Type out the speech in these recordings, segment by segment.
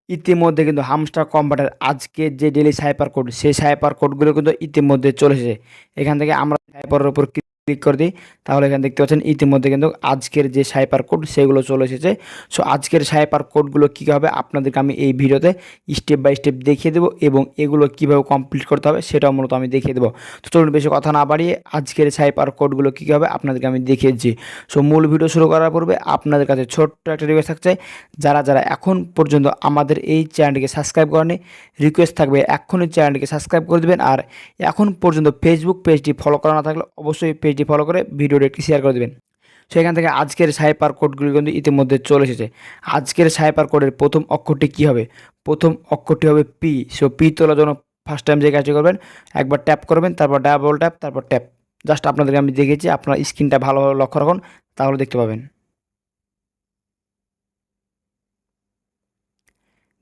ইতিমধ্যে কিন্তু হামস্টার কম্বাটার আজকে যে ডেইলি সাইপার কোড সেই সাইপার কোডগুলো কিন্তু ইতিমধ্যে চলে এসেছে। এখান থেকে আমরা সাইপারের উপর ক্লিক করে দিই, তাহলে এখানে দেখতে পাচ্ছেন ইতিমধ্যে কিন্তু আজকের যে সাইপার কোড সেগুলো চলে এসেছে। সো আজকের সাইপার কোডগুলো কী হবে আপনাদেরকে আমি এই ভিডিওতে স্টেপ বাই স্টেপ দেখিয়ে দেবো এবং এগুলো কীভাবে কমপ্লিট করতে হবে সেটাও মূলত আমি দেখিয়ে দেবো। তো চলুন বেশি কথা না বাড়িয়ে আজকের সাইপার কোডগুলো কী হবে আপনাদেরকে আমি দেখিয়ে দিচ্ছি। সো মূল ভিডিও শুরু করার পূর্বে আপনাদের কাছে ছোট্ট একটা রিকোয়েস্ট থাকছে, যারা যারা এখন পর্যন্ত আমাদের এই চ্যানেলটিকে সাবস্ক্রাইব করেনি, রিকোয়েস্ট থাকবে এখনই চ্যানেলটিকে সাবস্ক্রাইব করে দেবেন। আর এখন পর্যন্ত ফেসবুক পেজটি ফলো করা না থাকলে অবশ্যই পেজটি ফলো করে ভিডিওটি একটি শেয়ার করে দেবেন। সেখান থেকে আজকের সাইপার কোডগুলি কিন্তু ইতিমধ্যে চলে এসেছে। আজকের সাইপার কোডের প্রথম অক্ষরটি কী হবে? প্রথম অক্ষরটি হবে পি। সো পি তোলার জন্য ফার্স্ট টাইম যে কাজটি করবেন, একবার ট্যাপ করবেন, তারপর ডাবল ট্যাপ, তারপর ট্যাপ। জাস্ট আপনাদেরকে আমি দেখিয়েছি, আপনার স্ক্রিনটা ভালোভাবে লক্ষ্য রাখুন, তাহলে দেখতে পাবেন।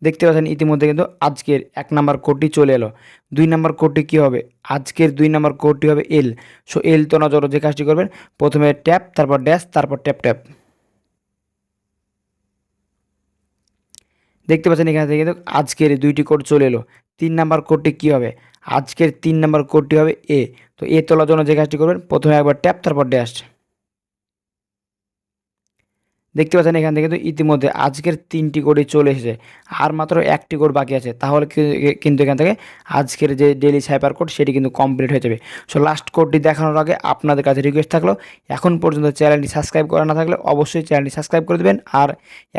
দেখতে পাচ্ছেন ইতিমধ্যে কিন্তু আজকের 1 নাম্বার কোডটি চলে এলো। 2 নাম্বার কোডটি কী হবে? আজকের 2 নাম্বার কোডটি হবে এল। সো এল তোলার জন্য যে কাজটি করবেন, প্রথমে ট্যাপ, তারপর ড্যাশ, তারপর ট্যাপ ট্যাপ। দেখতে পাচ্ছেন এখান থেকে কিন্তু আজকের 2টি কোড চলে এলো। 3 নাম্বার কোডটি কী হবে? আজকের 3 নাম্বার কোডটি হবে এ। তো এ তোলার জন্য যে কাজটি করবেন, প্রথমে একবার ট্যাপ, তারপর ড্যাশ। দেখতে পাচ্ছেন এখান থেকে কিন্তু ইতিমধ্যে আজকের 3টি কোডই চলে এসেছে। আর মাত্র 1টি কোড বাকি আছে, তাহলে কিন্তু এখান থেকে আজকের যে ডেইলি সাইপার কোড সেটি কিন্তু কমপ্লিট হয়ে যাবে। সো লাস্ট কোডটি দেখানোর আগে আপনাদের কাছে রিকোয়েস্ট থাকলো, এখন পর্যন্ত চ্যানেলটি সাবস্ক্রাইব করা না থাকলে অবশ্যই চ্যানেলটি সাবস্ক্রাইব করে দেবেন। আর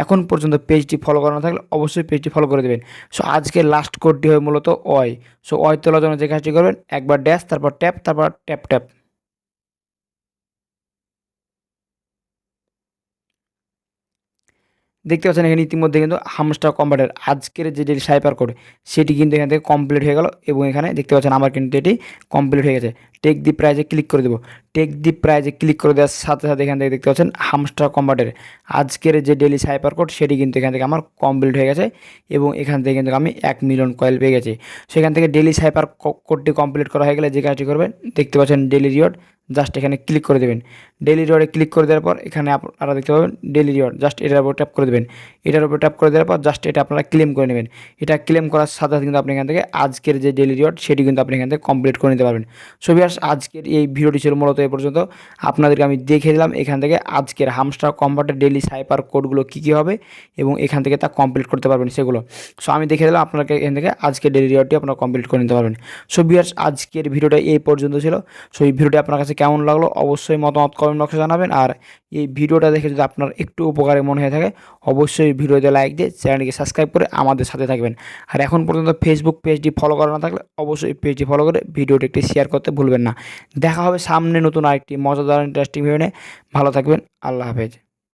এখন পর্যন্ত পেজটি ফলো করা না থাকলে অবশ্যই পেজটি ফলো করে দেবেন। সো আজকের লাস্ট কোডটি হয় মূলত অয়। সো অয় তোলার জন্য যে কাজটি করবেন, একবার ড্যাশ, তারপর ট্যাপ, তারপর ট্যাপ ট্যাপ। দেখতে পাচ্ছেন এখানে ইতিমধ্যে কিন্তু হামস্টার কম্বাটের আজকের যে ডেইলি সাইপার কোড সেটি কিন্তু এখান থেকে কমপ্লিট হয়ে গেল এবং এখানে দেখতে পাচ্ছেন আমার কিন্তু এটি কমপ্লিট হয়ে গেছে। টেক দি প্রাইজে ক্লিক করে দেবো। টেক দি প্রাইজে ক্লিক করে দেওয়ার সাথে সাথে এখান থেকে দেখতে পাচ্ছেন হামস্টার কম্বাটের আজকের যে ডেইলি সাইপার কোড সেটি কিন্তু এখান থেকে আমার কমপ্লিট হয়ে গেছে এবং এখান থেকে কিন্তু আমি 1 মিলিয়ন কয়েল পেয়ে গেছি। সেখান থেকে ডেইলি সাইপার কোডটি কমপ্লিট করা হয়ে গেলে যে কাজটি করবেন, দেখতে পাচ্ছেন ডেইলি রিওয়ার্ড, জাস্ট এখানে ক্লিক করে দেবেন। ডেইলি রিওয়ার্ডে ক্লিক করে দেওয়ার পর এখানে আপনারা দেখতে পাবেন ডেইলি রিওয়ার্ড, জাস্ট এটার উপর ট্যাপ করে দেবেন। এটার উপর ট্যাপ করে দেওয়ার পর জাস্ট এটা আপনারা ক্লেম করে নেবেন। এটা ক্লেম করার সাথে সাথে কিন্তু আপনি এখান থেকে আজকের যে ডেইলি রিওয়ার্ড সেটি কিন্তু আপনি এখান থেকে কমপ্লিট করে নিতে পারবেন। সো ভিউয়ার্স, আজকের এই ভিডিওটি ছিল মূলত এ পর্যন্ত। আপনাদেরকে আমি দেখিয়ে দিলাম এখান থেকে আজকের হামস্টার কম্বাটের ডেইলি সাইপার কোডগুলো কী কী হবে এবং এখান থেকে তা কমপ্লিট করতে পারবেন সেগুলো। সো আমি দেখিয়ে দিলাম আপনাকে এখান থেকে আজকের ডেইলি রিওয়ার্ডটি আপনারা কমপ্লিট করে নিতে পারবেন। সো ভিউয়ার্স, আজকের ভিডিওটা এই পর্যন্ত ছিল। সো এই ভিডিওটি আপনার কাছে কেমন লাগলো অবশ্যই মতামত কমেন্ট বক্সে জানাবেন। আর এই ভিডিওটা দেখে যদি আপনার একটু উপকারে মনে হয়ে থাকে অবশ্যই ভিডিওতে লাইক দিয়ে চ্যানেলটিকে সাবস্ক্রাইব করে আমাদের সাথে থাকবেন। আর এখন পর্যন্ত ফেসবুক পেজটি ফলো করা না থাকলে অবশ্যই পেজটি ফলো করে ভিডিওটি একটি শেয়ার করতে ভুলবেন না। দেখা হবে সামনে নতুন আরেকটি মজাদার ইন্টারেস্টিং ভিডিও নিয়ে। ভালো থাকবেন। আল্লাহ হাফেজ।